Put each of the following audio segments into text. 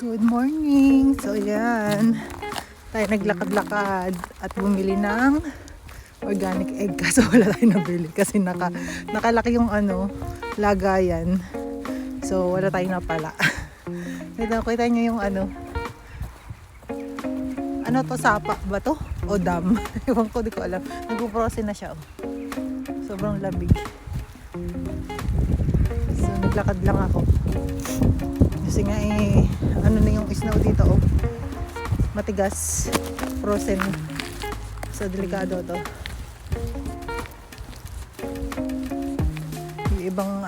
Good morning! So yan, tayo naglakad-lakad at bumili ng organic egg kaso wala tayong nabili kasi nakalaki yung lagayan. So wala tayong napala. Ito, kita nyo yung to, sapa ba to? O dam? Ewan ko, di ko alam. Nagpo-frozen na siya. Sobrang labig. So naglakad lang ako. Kasi nga na yung snow dito, matigas, frozen. So delikado to. Yung ibang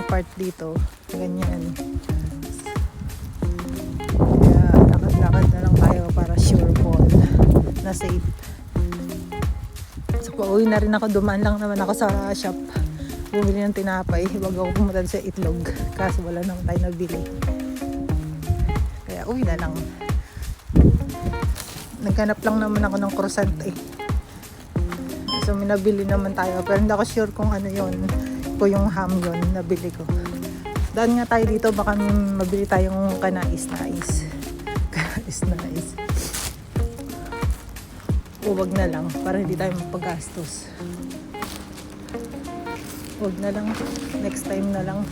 part dito ganyan. Kaya lakad-lakad na lang tayo para sure fall na safe. So pauwi na rin ako, dumaan lang naman ako sa shop, bumili ng tinapay. Huwag ako pumunta sa itlog kasi wala naman tayo nabili. Kaya uwi na lang. Naghanap lang naman ako ng croissant So minabili naman tayo. Pero hindi ako sure kung ano yun. Kung yung ham yun nabili ko. Daan nga tayo dito, baka mabili tayong kanais-nais. Kanais-nais. Huwag na lang para hindi tayo magpagastos. Huwag na lang, next time na lang.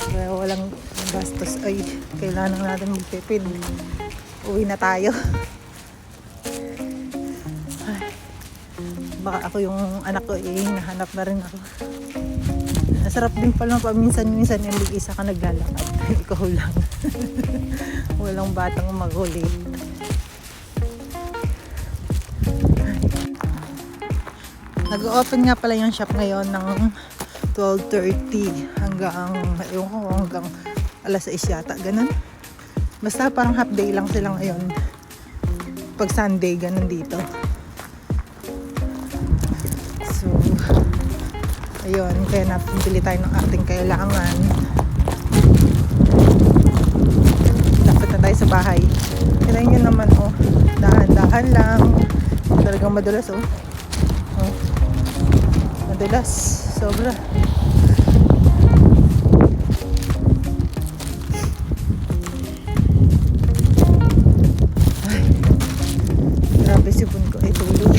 Kaya walang gastos. Ay, kailangan natin magtipid. Uwi na tayo. Ay, baka ako yung anak ko nahanap na rin ako. Nasarap din pala paminsan-minsan yung isa ka naglalakad. Ikaw lang. Walang batang maghuli. Nag-open nga pala yung shop ngayon ng 12:30 hanggang alas 6 yata, ganun. Basta parang half day lang sila ngayon. Pag Sunday, ganun dito. So, ayun, kaya napili tayo ng ating kailangan. Dapat na tayo sa bahay. Kaya nyo naman, dahan-dahan lang. Talagang madulas, madulas, sobra. Ay, grabe sipon ko ay tulog.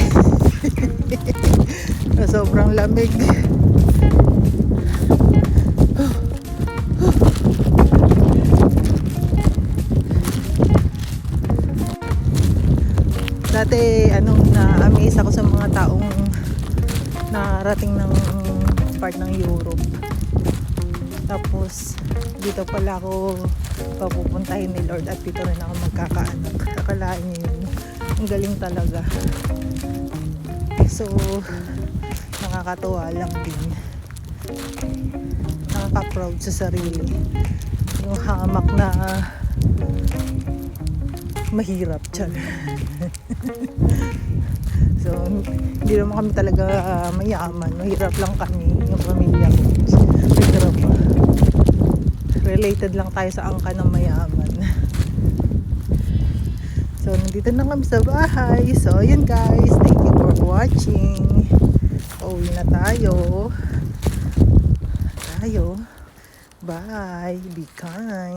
Sobrang lamig. Dati na-amaze ako sa mga taong narating ng part ng Europe. Tapos dito pala ako papupuntahin ni Lord at dito rin ako magkakaanak. Akalain niyo yun. Ang galing talaga. So nakakatuwa lang din. Nakaka-proud sa sarili. Yung hamak na mahirap dyan. So, hindi naman kami talaga mayaman. Mahirap lang kami, yung pamilya ko. Mahirap. Related lang tayo sa angka ng mayaman. So, nandito na kami sa bahay. So, yun guys. Thank you for watching. Uwi na tayo. Bye. Be kind.